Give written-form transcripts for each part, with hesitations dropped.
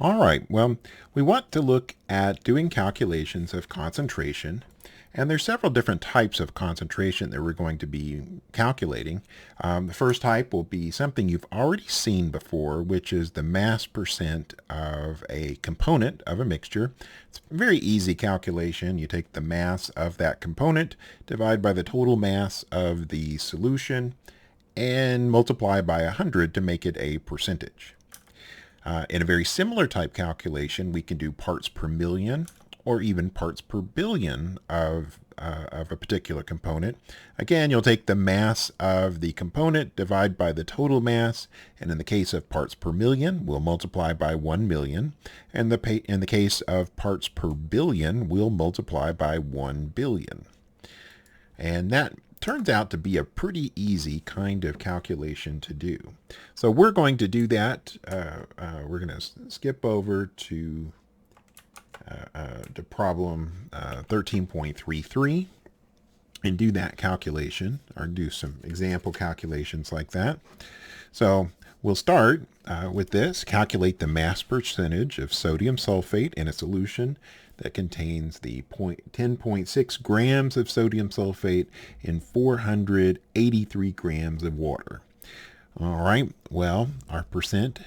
All right, well, we want to look at doing calculations of concentration, and there's several different types of concentration that we're going to be calculating. The first type will be something you've already seen before, which is the mass percent of a component of a mixture. It's a very easy calculation. You take the mass of that component, divide by the total mass of the solution, and multiply by 100 to make it a percentage. In a very similar type calculation, we can do parts per million or even parts per billion of a particular component. Again, you'll take the mass of the component, divide by the total mass, and in the case of parts per million, we'll multiply by 1 million. And in the case of parts per billion, we'll multiply by 1 billion. And that turns out to be a pretty easy kind of calculation to do. So we're going to do that. We're going to skip over to problem 13.33 and do that calculation, or do some example calculations like that. So we'll start with this. Calculate the mass percentage of sodium sulfate in a solution that contains the 10.6 grams of sodium sulfate in 483 grams of water. All right, well, our percent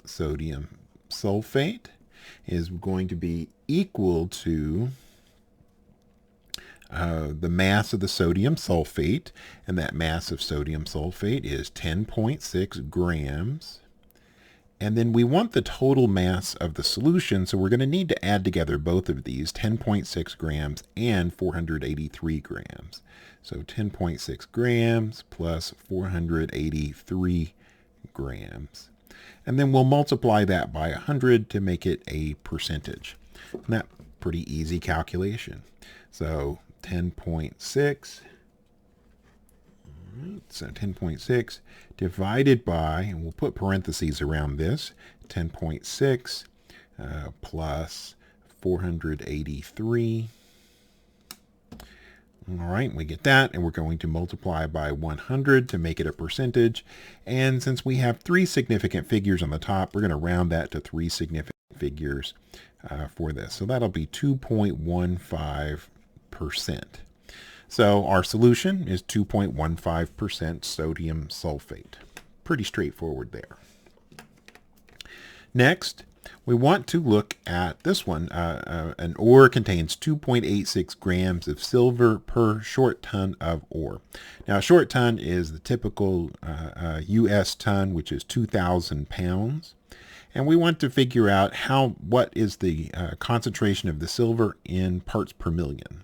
sodium sulfate is going to be equal to the mass of the sodium sulfate, and that mass of sodium sulfate is 10.6 grams. And then we want the total mass of the solution, so we're going to need to add together both of these, 10.6 grams and 483 grams. So 10.6 grams plus 483 grams. And then we'll multiply that by 100 to make it a percentage. And that's a pretty easy calculation. So 10.6, so 10.6 divided by, and we'll put parentheses around this, 10.6 plus 483. All right, we get that, and we're going to multiply by 100 to make it a percentage. And since we have three significant figures on the top, we're going to round that to three significant figures for this. So that'll be 2.15%. So our solution is 2.15% sodium sulfate. Pretty straightforward there. Next, we want to look at this one. An ore contains 2.86 grams of silver per short ton of ore. Now, a short ton is the typical U.S. ton, which is 2,000 pounds. And we want to figure out what is the concentration of the silver in parts per million.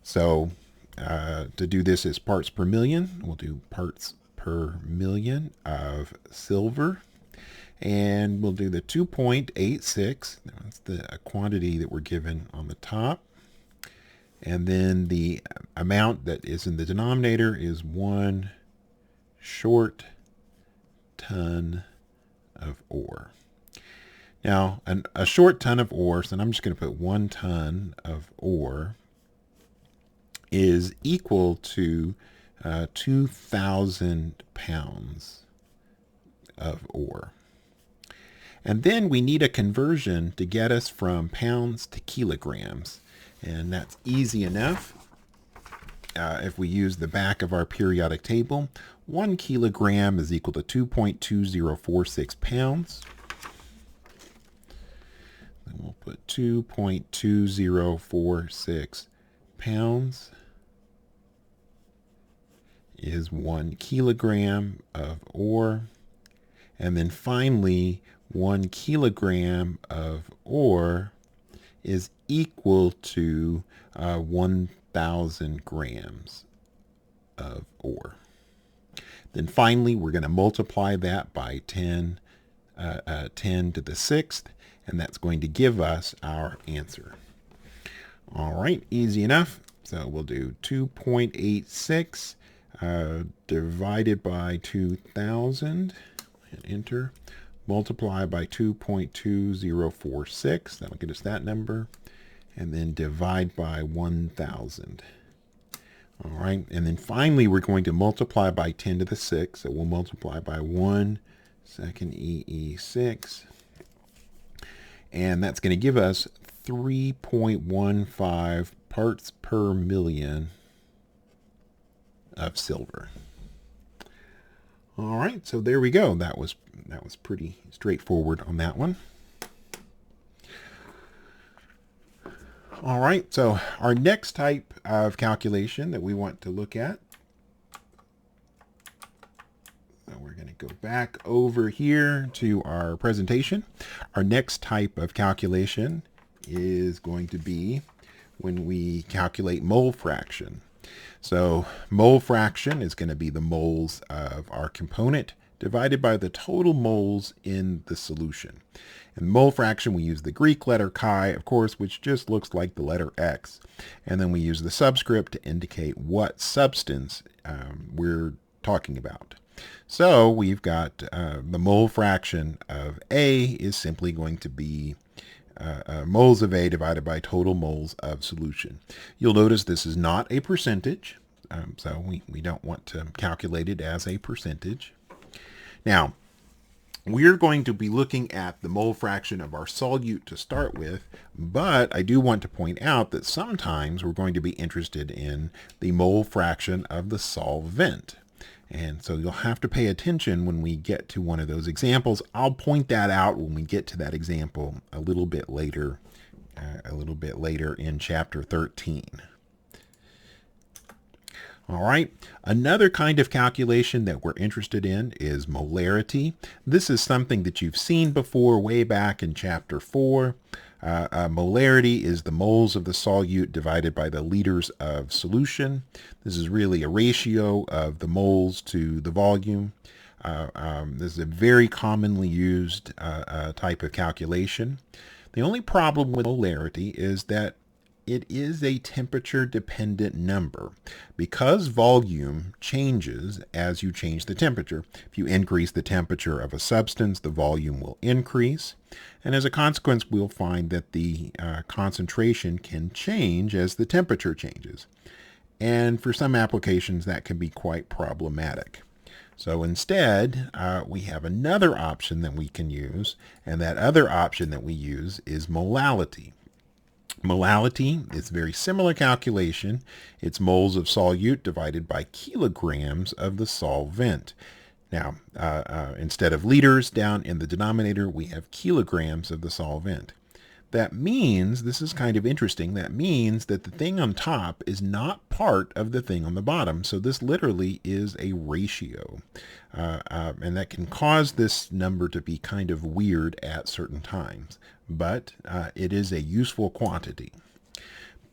So to do this as parts per million, we'll do parts per million of silver. And we'll do the 2.86. That's the quantity that we're given on the top. And then the amount that is in the denominator is 1 short ton of ore. Now, a short ton of ore, so I'm just going to put 1 ton of ore, is equal to 2,000 pounds of ore. And then we need a conversion to get us from pounds to kilograms. And that's easy enough. If we use the back of our periodic table, 1 kilogram is equal to 2.2046 pounds. Then we'll put 2.2046 pounds is 1 kilogram of ore. And then finally, 1 kilogram of ore is equal to 1,000 grams of ore. Then finally, we're going to multiply that by 10 to the 6th, and that's going to give us our answer. All right, easy enough. So we'll do 2.86 divided by 2,000, and enter. Multiply by 2.2046, that'll get us that number, and then divide by 1,000. All right, and then finally we're going to multiply by 10 to the 6. So we'll multiply by 1 second EE6. And that's going to give us 3.15 parts per million of silver. All right, so there we go. That was pretty straightforward on that one. All right, so our next type of calculation that we want to look at, so we're going to go back over here to our presentation. Our next type of calculation is going to be when we calculate mole fraction. So mole fraction is going to be the moles of our component divided by the total moles in the solution. In mole fraction, we use the Greek letter chi, of course, which just looks like the letter X. And then we use the subscript to indicate what substance we're talking about. So we've got the mole fraction of A is simply going to be moles of A divided by total moles of solution. You'll notice this is not a percentage, so we don't want to calculate it as a percentage. Now, we're going to be looking at the mole fraction of our solute to start with, but I do want to point out that sometimes we're going to be interested in the mole fraction of the solvent. And so you'll have to pay attention when we get to one of those examples. I'll point that out when we get to that example a little bit later in chapter 13. All right, another kind of calculation that we're interested in is molarity. This is something that you've seen before way back in chapter 4. Molarity is the moles of the solute divided by the liters of solution. This is really a ratio of the moles to the volume. This is a very commonly used type of calculation. The only problem with molarity is that it is a temperature-dependent number. Because volume changes as you change the temperature. If you increase the temperature of a substance, the volume will increase. And as a consequence, we'll find that the concentration can change as the temperature changes. And for some applications, that can be quite problematic. So instead, we have another option that we can use, and that other option that we use is molality. Molality is a very similar calculation. It's moles of solute divided by kilograms of the solvent. Now, instead of liters down in the denominator, we have kilograms of the solvent. That means, this is kind of interesting, that means that the thing on top is not part of the thing on the bottom. So this literally is a ratio. And that can cause this number to be kind of weird at certain times. But it is a useful quantity.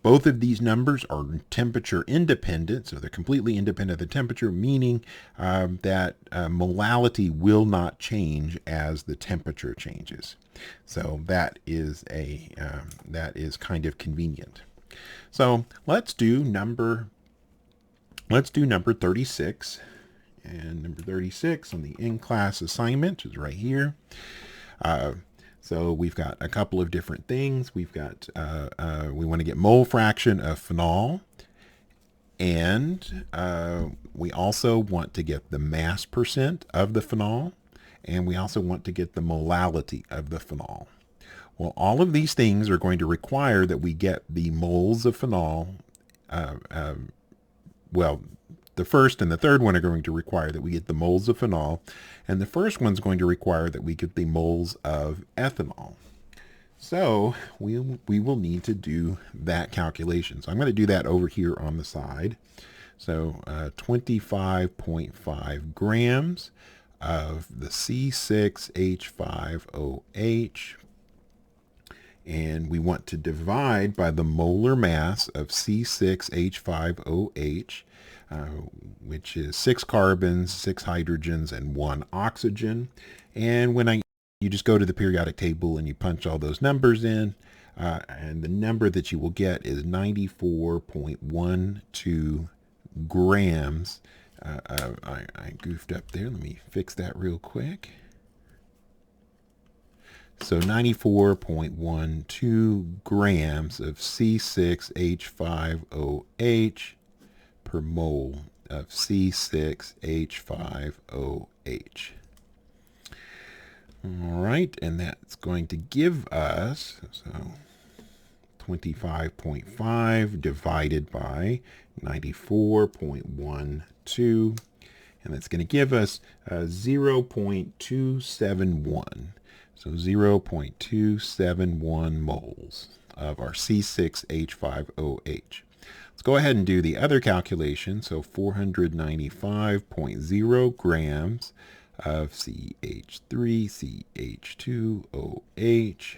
Both of these numbers are temperature independent, so they're completely independent of the temperature, meaning that molality will not change as the temperature changes. So that is kind of convenient. So let's do number 36, and number 36 on the in-class assignment is right here. So we've got a couple of different things. We've got, we want to get mole fraction of phenol, and we also want to get the mass percent of the phenol, and we also want to get the molality of the phenol. Well, all of these things are going to require that we get the moles of phenol. Well, the first and the third one are going to require that we get the moles of phenol, and the first one's going to require that we get the moles of ethanol. So we will need to do that calculation. So I'm going to do that over here on the side. So 25.5 grams of the C6H5OH, and we want to divide by the molar mass of C6H5OH, which is 6 carbons, 6 hydrogens, and 1 oxygen. And when you just go to the periodic table and you punch all those numbers in, and the number that you will get is 94.12 grams. I goofed up there. Let me fix that real quick. So 94.12 grams of C6H5OH per per mole of C6H5OH. All right, and that's going to give us, so 25.5 divided by 94.12, and that's going to give us 0.271. So 0.271 moles of our C6H5OH. Let's go ahead and do the other calculation. So 495.0 grams of CH3CH2OH.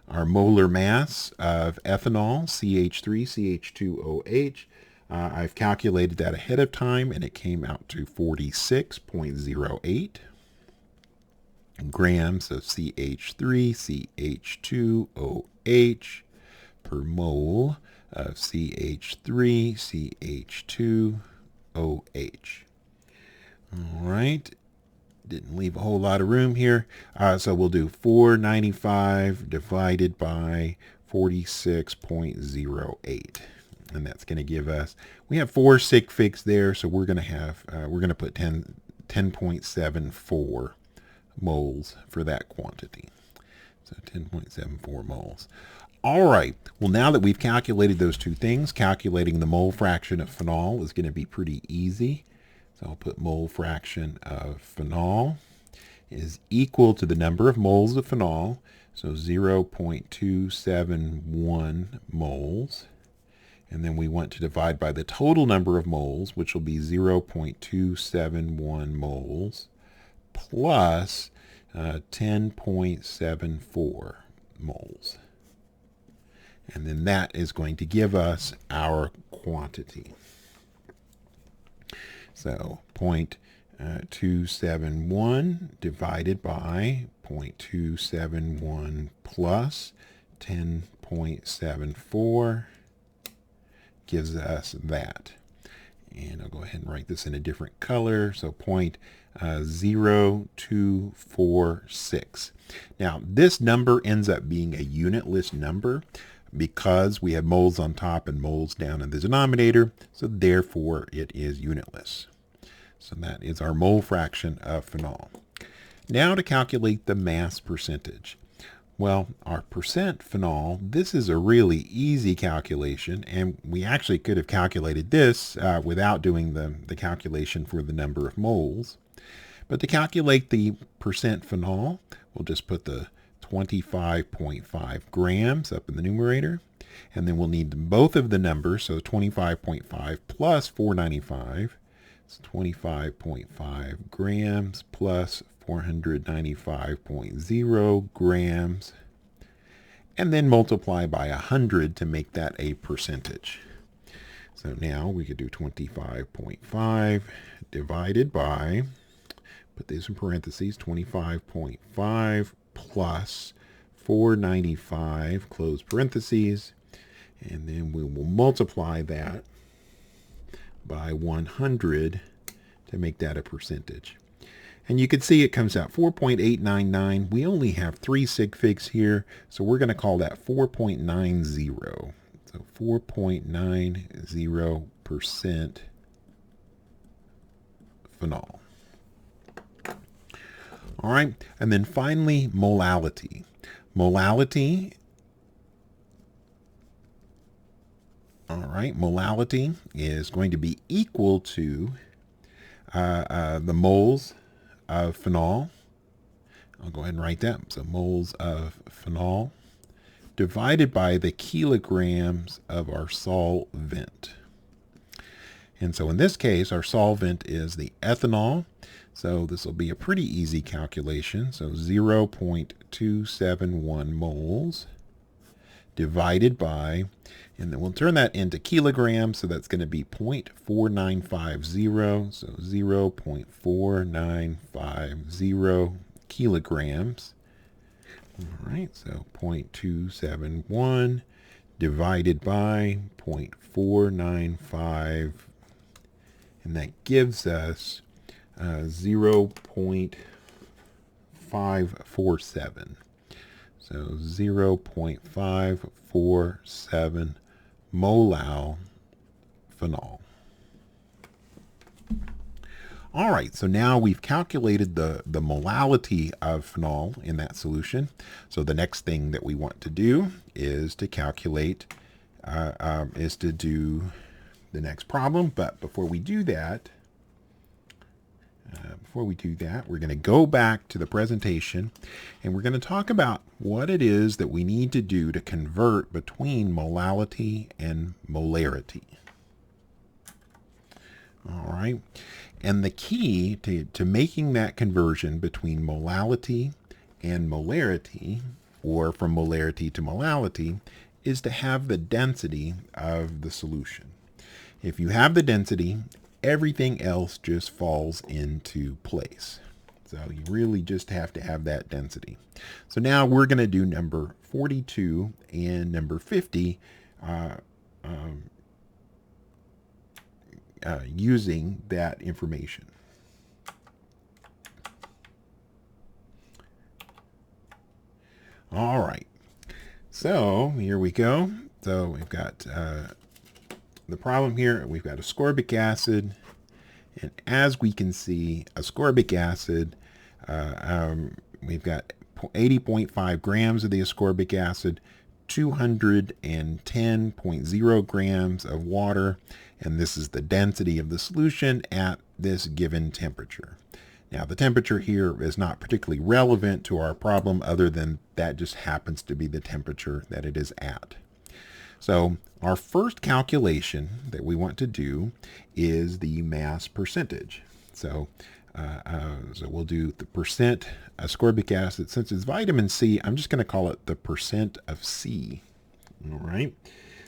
Our molar mass of ethanol, CH3CH2OH, I've calculated that ahead of time, and it came out to 46.08 grams of CH3CH2OH per mole of CH3CH2OH. All right. Didn't leave a whole lot of room here. So we'll do 495 divided by 46.08. And that's going to give us, we have 4 sig figs there, so we're going to have, we're going to put 10.74 moles for that quantity. So 10.74 moles. All right. Well, now that we've calculated those two things, calculating the mole fraction of phenol is going to be pretty easy. So I'll put mole fraction of phenol is equal to the number of moles of phenol, so 0.271 moles. And then we want to divide by the total number of moles, which will be 0.271 moles plus 10.74 moles. And then that is going to give us our quantity. So 0.271 divided by 0.271 plus 10.74 gives us that. And I'll go ahead and write this in a different color. So 0.0246. Now this number ends up being a unitless number because we have moles on top and moles down in the denominator, so therefore it is unitless. So that is our mole fraction of phenol. Now to calculate the mass percentage. Well, our percent phenol, this is a really easy calculation, and we actually could have calculated this without doing the calculation for the number of moles. But to calculate the percent phenol, we'll just put the 25.5 grams up in the numerator, and then we'll need both of the numbers, so 25.5 plus 495, it's 25.5 grams plus 495.0 grams, and then multiply by 100 to make that a percentage. So now we could do 25.5 divided by, put these in parentheses, 25.5 plus 495, close parentheses, and then we will multiply that by 100 to make that a percentage. And you can see it comes out 4.899. We only have 3 sig figs here, so we're going to call that 4.90. So 4.90% phenol. All right, and then finally, molality. Molality, all right, molality is going to be equal to the moles of phenol. I'll go ahead and write that. So moles of phenol divided by the kilograms of our solvent. And so in this case, our solvent is the ethanol. So this will be a pretty easy calculation. So 0.271 moles divided by, and then we'll turn that into kilograms. So that's going to be 0.4950. So 0.4950 kilograms. All right, so 0.271 divided by 0.495, and that gives us 0.547. So 0.547 molal phenol. All right, so now we've calculated the molality of phenol in that solution. So the next thing that we want to do is to calculate, is to do the next problem. But before we do that, we're going to go back to the presentation and we're going to talk about what it is that we need to do to convert between molality and molarity. All right. And the key to making that conversion between molality and molarity, or from molarity to molality, is to have the density of the solution. If you have the density, everything else just falls into place. So you really just have to have that density. So now we're going to do number 42 and number 50 using that information. All right, so here we go. So we've got the problem here. We've got ascorbic acid, and as we can see, ascorbic acid, we've got 80.5 grams of the ascorbic acid, 210.0 grams of water, and this is the density of the solution at this given temperature. Now, the temperature here is not particularly relevant to our problem other than that just happens to be the temperature that it is at. So our first calculation that we want to do is the mass percentage. So we'll do the percent ascorbic acid. Since it's vitamin C, I'm just going to call it the percent of C. All right.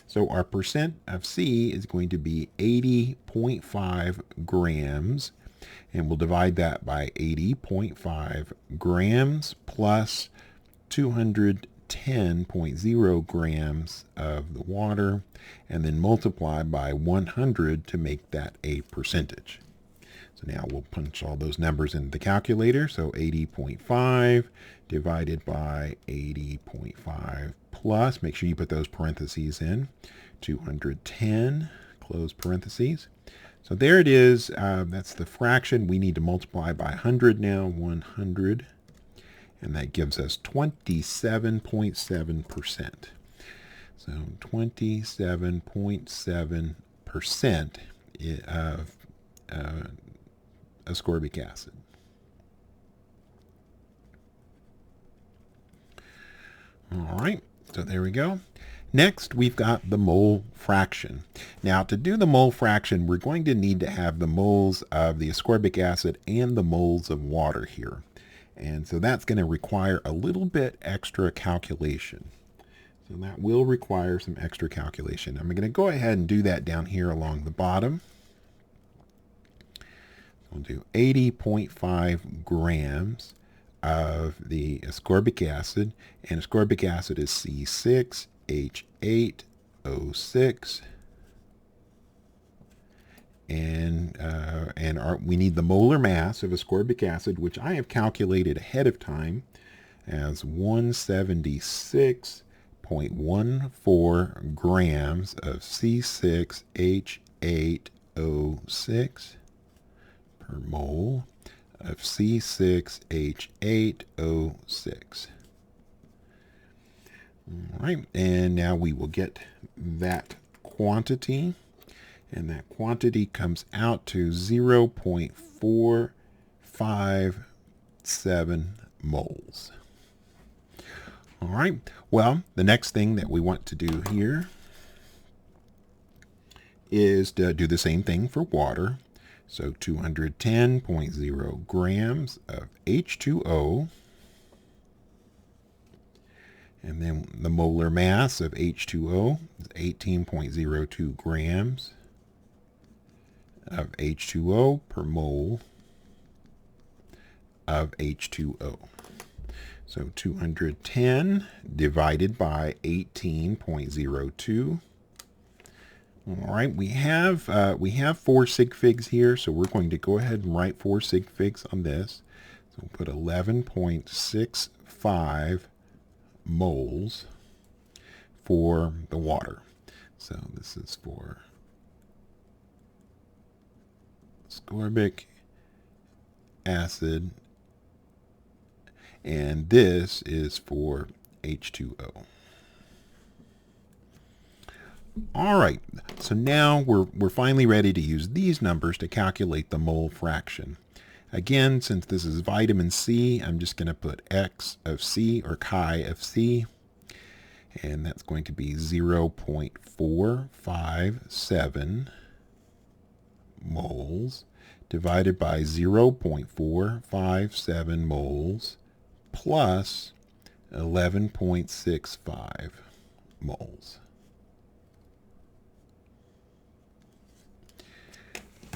So our percent of C is going to be 80.5 grams, and we'll divide that by 80.5 grams plus 210.0 grams of the water, and then multiply by 100 to make that a percentage. So now we'll punch all those numbers into the calculator. So 80.5 divided by 80.5 plus, make sure you put those parentheses in, 210, close parentheses. So there it is. That's the fraction. We need to multiply by 100 now, 100. And that gives us 27.7%. So 27.7% of ascorbic acid. All right, so there we go. Next, we've got the mole fraction. Now, to do the mole fraction, we're going to need to have the moles of the ascorbic acid and the moles of water here. And so that's going to require a little bit extra calculation. So that will require some extra calculation. I'm going to go ahead and do that down here along the bottom. We'll do 80.5 grams of the ascorbic acid, and ascorbic acid is C6H8O6, and we need the molar mass of ascorbic acid, which I have calculated ahead of time as 176.14 grams of C6H8O6 per mole of C6H8O6. All right, and now we will get that quantity, and that quantity comes out to 0.457 moles. All right, well, the next thing that we want to do here is to do the same thing for water. So 210.0 grams of H2O, and then the molar mass of H2O is 18.02 grams of H2O per mole of H2O. So 210 divided by 18.02. All right, we have 4 sig figs here, so we're going to go ahead and write 4 sig figs on this. So we'll put 11.65 moles for the water. So this is for ascorbic acid, and this is for H2O. All right, so now we're finally ready to use these numbers to calculate the mole fraction. Again, since this is vitamin C, I'm just going to put X of C, or chi of C, and that's going to be 0.457 moles divided by 0.457 moles plus 11.65 moles.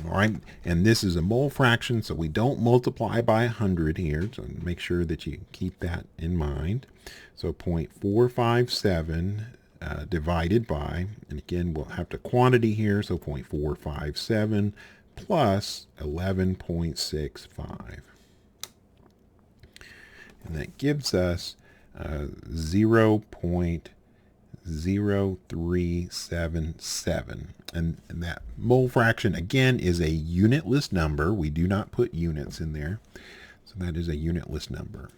All right, and this is a mole fraction, so we don't multiply by 100 here, so make sure that you keep that in mind. So 0.457 divided by, and again, we'll have the quantity here, so 0.457 plus 11.65. And that gives us 0.0377. And that mole fraction, again, is a unitless number. We do not put units in there. So that is a unitless number.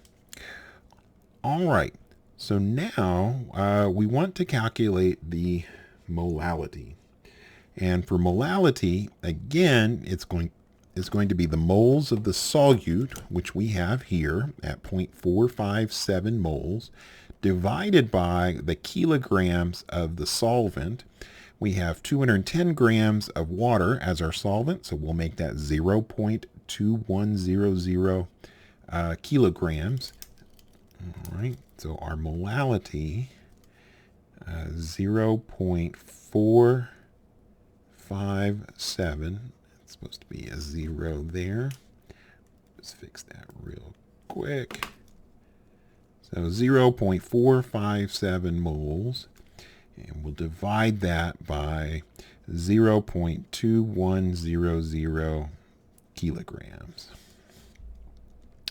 All right. So now we want to calculate the molality. And for molality, again, it's going to be the moles of the solute, which we have here at 0.457 moles, divided by the kilograms of the solvent. We have 210 grams of water as our solvent, so we'll make that 0.2100 kilograms. All right, so our molality, 0.457. It's supposed to be a 0 there. Let's fix that real quick. So 0.457 moles. And we'll divide that by 0.2100 kilograms.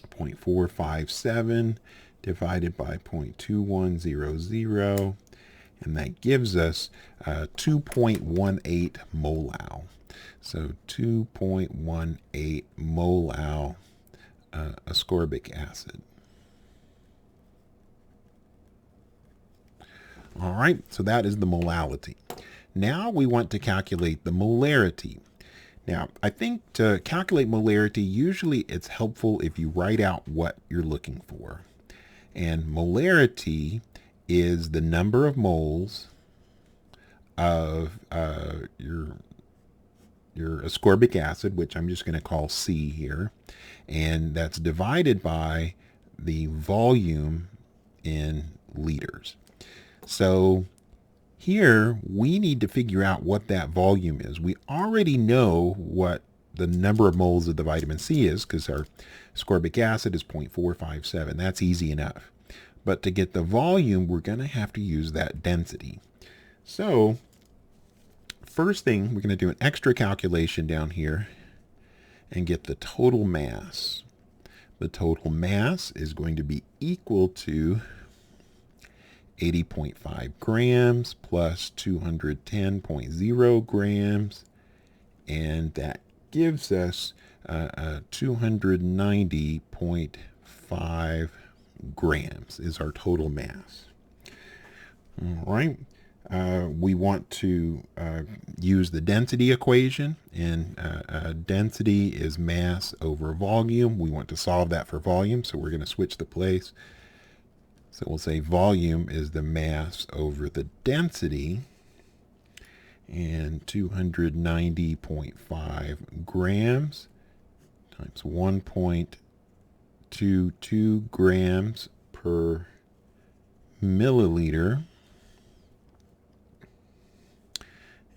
0.457 divided by 0.2100, and that gives us 2.18 molal. So 2.18 molal ascorbic acid. All right, so that is the molality. Now we want to calculate the molarity. Now, I think to calculate molarity, usually it's helpful if you write out what you're looking for. And molarity is the number of moles of your ascorbic acid, which I'm just going to call C here, and that's divided by the volume in liters. So here we need to figure out what that volume is. We already know what the number of moles of the vitamin C is because our ascorbic acid is 0.457. That's easy enough. But to get the volume, we're going to have to use that density. So first thing, we're going to do an extra calculation down here and get the total mass. The total mass is going to be equal to 80.5 grams plus 210.0 grams, and that gives us 290.5 grams is our total mass. All right. We want to use the density equation, and density is mass over volume. We want to solve that for volume, so we're going to switch the place. So we'll say volume is the mass over the density, and 290.5 grams times 1.22 grams per milliliter.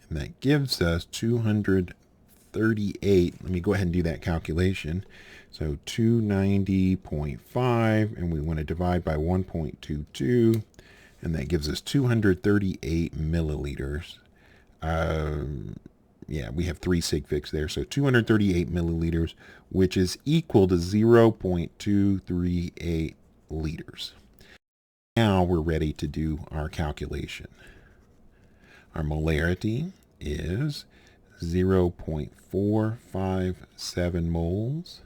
And that gives us 238. Let me go ahead and do that calculation. So 290.5, and we want to divide by 1.22, and that gives us 238 milliliters. Yeah, we have 3 sig figs there, so 238 milliliters, which is equal to 0.238 liters. Now we're ready to do our calculation. Our molarity is 0.457 moles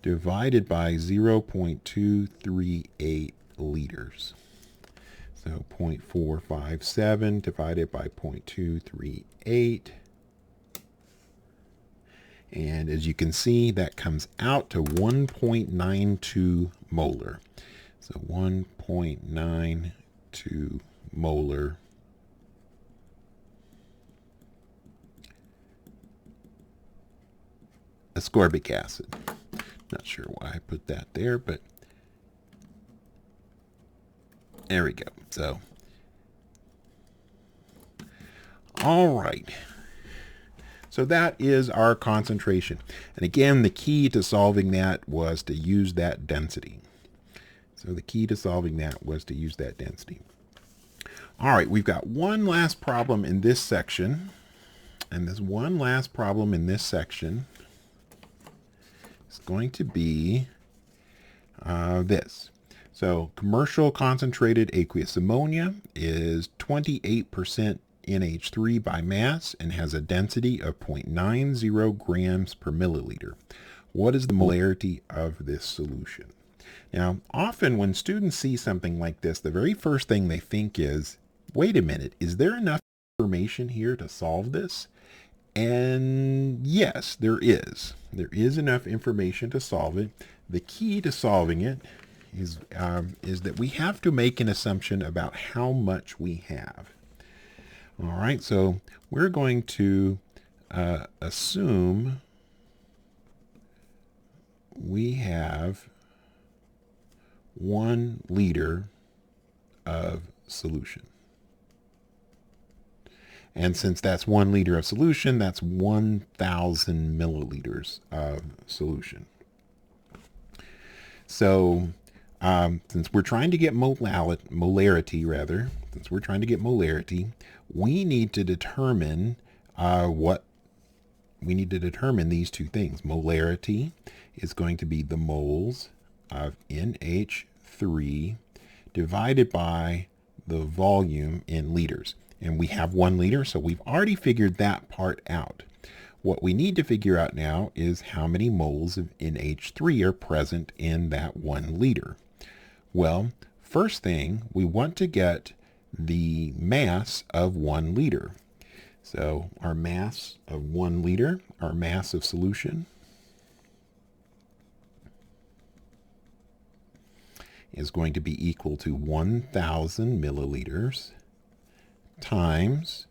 divided by 0.238 liters. So 0.457 divided by 0.238. And as you can see, that comes out to 1.92 molar. So 1.92 molar ascorbic acid. Not sure why I put that there, but there we go. So, all right. So that is our concentration. And again, the key to solving that was to use that density. So the key to solving that was to use that density. All right, we've got one last problem in this section. And this one last problem in this section is going to be this. So commercial concentrated aqueous ammonia is 28% NH3 by mass and has a density of 0.90 grams per milliliter. What is the molarity of this solution? Now, often when students see something like this, the very first thing they think is, wait a minute, is there enough information here to solve this? And yes, there is. There is enough information to solve it. The key to solving it is that we have to make an assumption about how much we have. All right, so we're going to assume we have 1 liter of solution. And since that's 1 liter of solution, that's 1,000 milliliters of solution. So since we're trying to get molarity, we need to determine these two things. Molarity is going to be the moles of NH3 divided by the volume in liters. And we have 1 liter, so we've already figured that part out. What we need to figure out now is how many moles of NH3 are present in that 1 liter. Well, first thing, we want to get the mass of 1 liter. So our mass of 1 liter, our mass of solution, is going to be equal to 1,000 milliliters times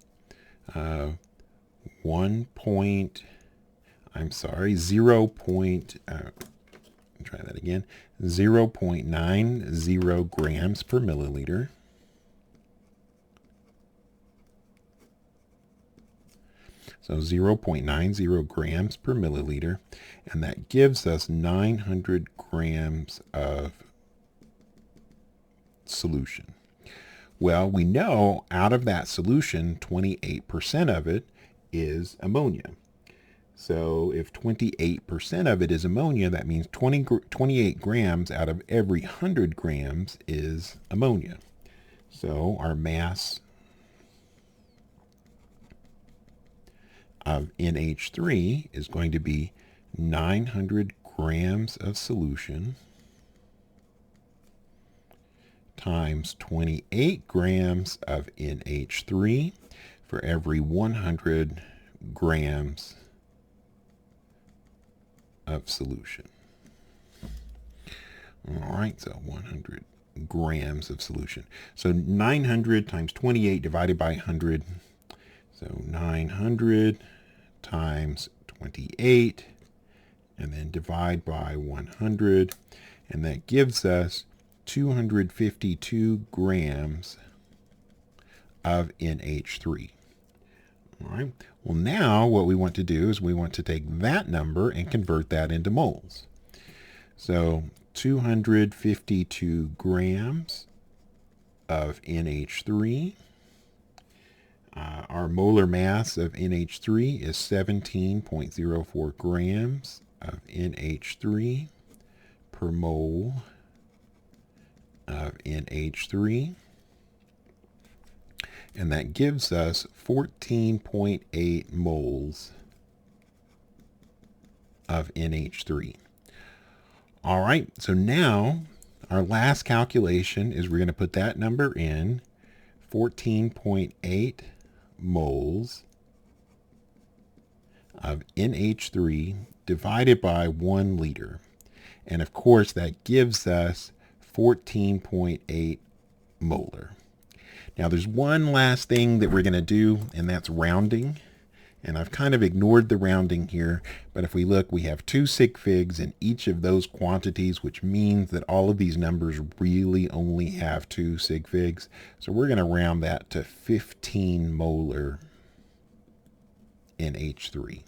0.90 grams per milliliter. So 0.90 grams per milliliter, and that gives us 900 grams of solution. Well, we know out of that solution, 28% of it is ammonia. So if 28% of it is ammonia, that means 28 grams out of every 100 grams is ammonia. So our mass of NH3 is going to be 900 grams of solution times 28 grams of NH3 for every 100 grams of solution. All right, so 100 grams of solution. So 900 times 28 divided by 100. So 900 times 28, and then divide by 100, and that gives us 252 grams of NH3. All right. Well, now what we want to do is we want to take that number and convert that into moles. So 252 grams of NH3. Our molar mass of NH3 is 17.04 grams of NH3 per mole of NH3, and that gives us 14.8 moles of NH3. All right, so now our last calculation is we're going to put that number in, 14.8 moles of NH3 divided by 1 liter. And of course, that gives us 14.8 molar. Now, there's one last thing that we're going to do, and that's rounding. And I've kind of ignored the rounding here, but if we look, we have 2 sig figs in each of those quantities, which means that all of these numbers really only have 2 sig figs. So we're going to round that to 15 molar NH3.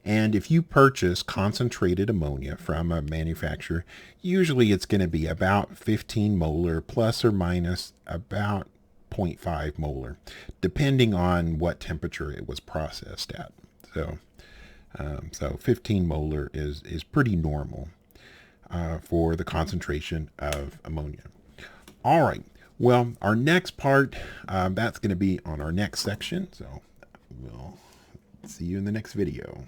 And if you purchase concentrated ammonia from a manufacturer, usually it's going to be about 15 molar plus or minus about 0.5 molar, depending on what temperature it was processed at. So 15 molar is pretty normal for the concentration of ammonia. All right. Well, our next part, that's going to be on our next section. So we'll see you in the next video.